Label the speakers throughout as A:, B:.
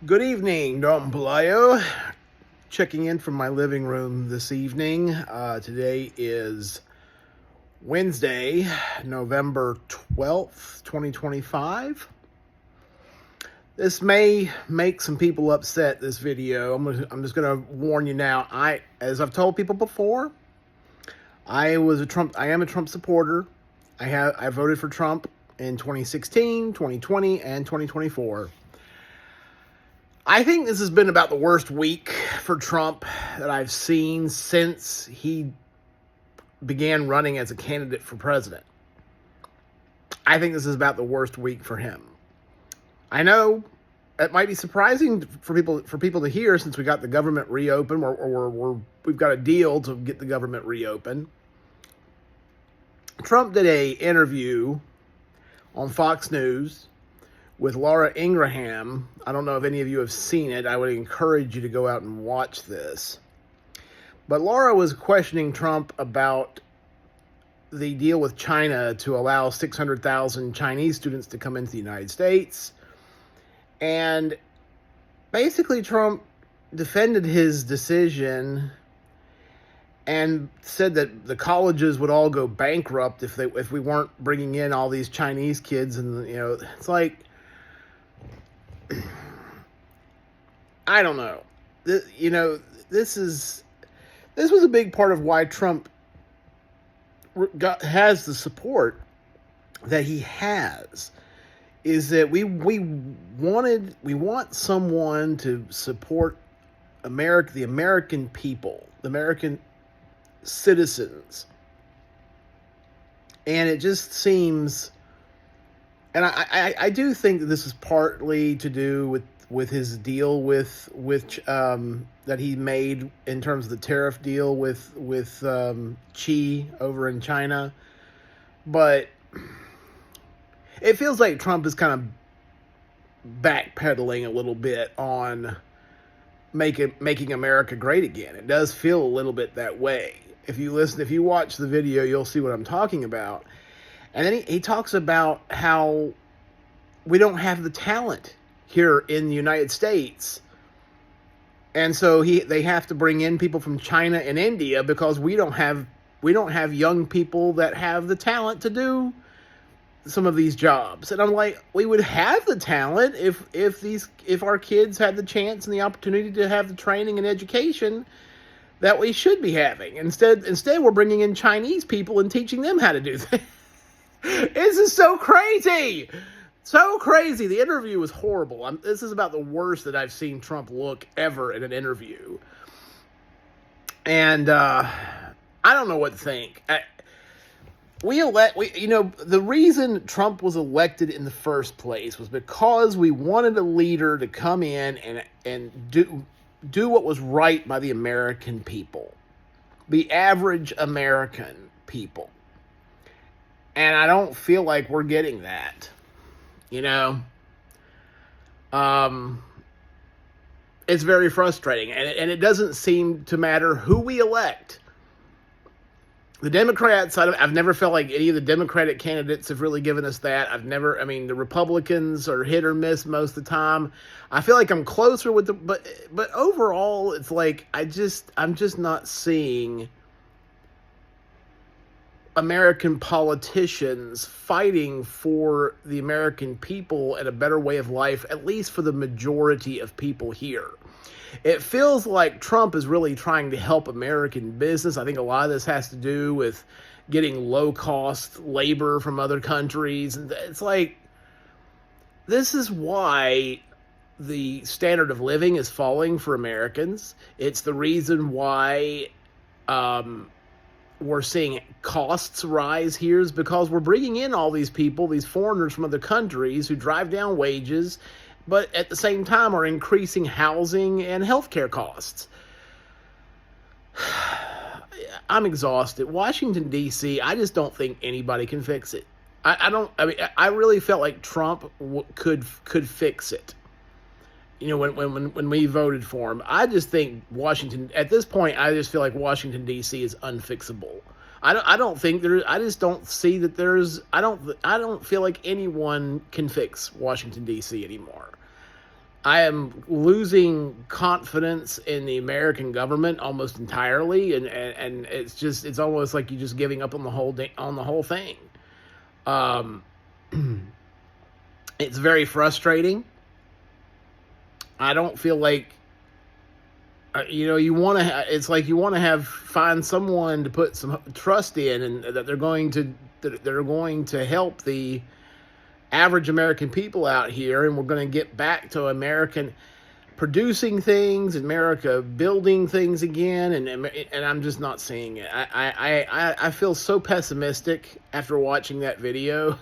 A: Good evening, Don Pelayo. Checking in from my living room this evening. Today is Wednesday, November 12th, 2025. This may make some people upset, this video. I'm just going to warn you now. As I've told people before, I am a Trump supporter. I voted for Trump in 2016, 2020, and 2024. I think this has been about the worst week for Trump that I've seen since he began running as a candidate for president. I think this is about the worst week for him. I know it might be surprising for people to hear, since we got the government reopened, or we've got a deal to get the government reopened. Trump did an interview on Fox News with Laura Ingraham. I don't know if any of you have seen it. I would encourage you to go out and watch this. But Laura was questioning Trump about the deal with China to allow 600,000 Chinese students to come into the United States. And basically Trump defended his decision and said that the colleges would all go bankrupt if we weren't bringing in all these Chinese kids. And, it's like, I don't know. This was a big part of why Trump has the support that he has. Is that we want someone to support America, the American people, the American citizens, and it just seems. And I do think that this is partly to do with his deal with that he made in terms of the tariff deal with Xi over in China, but it feels like Trump is kind of backpedaling a little bit on making America great again. It does feel a little bit that way. If you watch the video, you'll see what I'm talking about. And then he talks about how we don't have the talent here in the United States. And so they have to bring in people from China and India because we don't have young people that have the talent to do some of these jobs. And I'm like, we would have the talent if our kids had the chance and the opportunity to have the training and education that we should be having. Instead we're bringing in Chinese people and teaching them how to do things. This is so crazy. So crazy. The interview was horrible. This is about the worst that I've seen Trump look ever in an interview. And I don't know what to think. The reason Trump was elected in the first place was because we wanted a leader to come in and do what was right by the American people, the average American people. And I don't feel like we're getting that, It's very frustrating, and it doesn't seem to matter who we elect. The Democrats, I've never felt like any of the Democratic candidates have really given us that. The Republicans are hit or miss most of the time. I feel like I'm closer with but overall, it's like, I'm just not seeing American politicians fighting for the American people and a better way of life, at least for the majority of people here. It feels like Trump is really trying to help American business. I think a lot of this has to do with getting low-cost labor from other countries. And it's like, this is why the standard of living is falling for Americans. It's the reason why we're seeing costs rise here, is because we're bringing in all these people, these foreigners from other countries who drive down wages, but at the same time are increasing housing and healthcare costs. I'm exhausted. Washington, D.C., I just don't think anybody can fix it. I really felt like Trump could fix it. When we voted for him, I just think Washington, at this point, I just feel like Washington, D.C. is unfixable. I don't think there. I just don't see that there's. I don't feel like anyone can fix Washington, D.C. anymore. I am losing confidence in the American government almost entirely, and it's almost like you're just giving up on the whole thing. Um, it's very frustrating. I don't feel like you want to. It's like you want to find someone to put some trust in, and that they're going to help the average American people out here, and we're going to get back to American producing things, America building things again, and I'm just not seeing it. I feel so pessimistic after watching that video.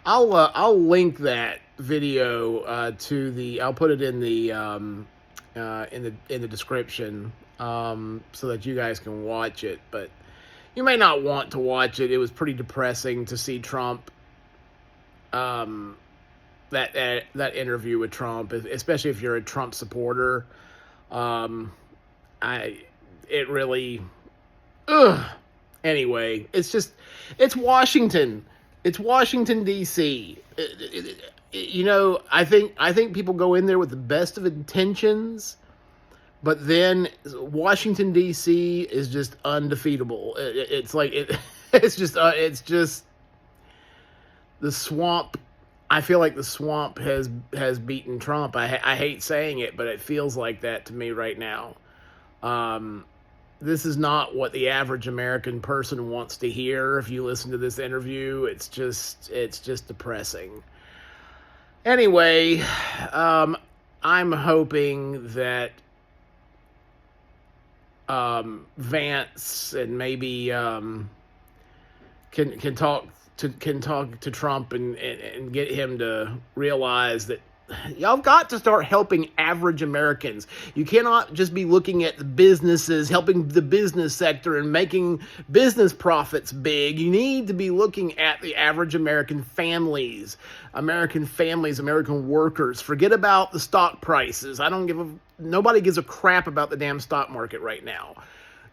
A: I'll link that video to the. I'll put it in the in the description so that you guys can watch it. But you may not want to watch it. It was pretty depressing to see Trump. That interview with Trump, especially if you're a Trump supporter, it really, anyway, it's Washington, D.C. I think people go in there with the best of intentions, but then Washington D.C. is just undefeatable. It's just the swamp. I feel like the swamp has beaten Trump. I hate saying it, but it feels like that to me right now. This is not what the average American person wants to hear. If you listen to this interview, it's just depressing. Anyway, I'm hoping that Vance and maybe can talk to Trump and get him to realize that y'all got to start helping average Americans. You cannot just be looking at the businesses, helping the business sector and making business profits big. You need to be looking at the average American families, American workers. Forget about the stock prices. Nobody gives a crap about the damn stock market right now.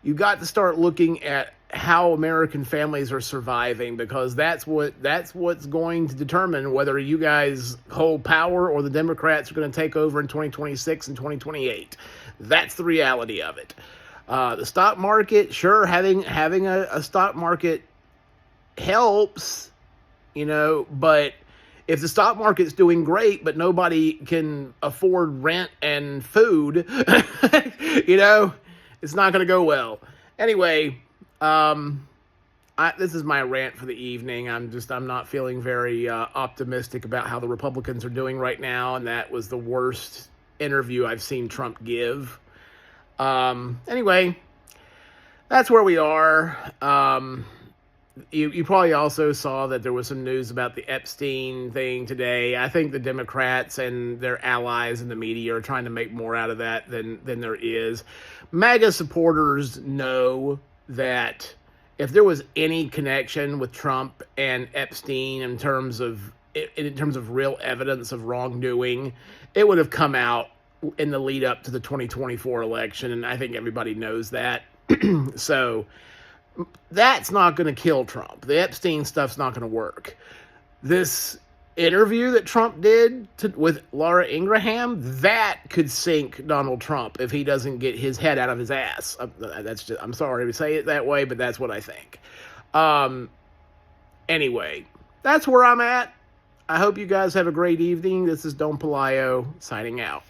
A: You got to start looking at how American families are surviving, because that's what's going to determine whether you guys hold power or the Democrats are going to take over in 2026 and 2028. That's the reality of it. The stock market, sure, having a stock market helps, but if the stock market's doing great, but nobody can afford rent and food, it's not going to go well. Anyway, this is my rant for the evening. I'm not feeling very optimistic about how the Republicans are doing right now, and that was the worst interview I've seen Trump give. Anyway, that's where we are. You probably also saw that there was some news about the Epstein thing today. I think the Democrats and their allies in the media are trying to make more out of that than there is. MAGA supporters know that if there was any connection with Trump and Epstein in terms of real evidence of wrongdoing, it would have come out in the lead up to the 2024 election, and I think everybody knows that. So that's not going to kill Trump. The Epstein stuff's not going to work. This interview that Trump did with Laura Ingraham, that could sink Donald Trump if he doesn't get his head out of his ass. I'm sorry to say it that way, but that's what I think. Anyway, that's where I'm at. I hope you guys have a great evening. This is Don Pelayo signing out.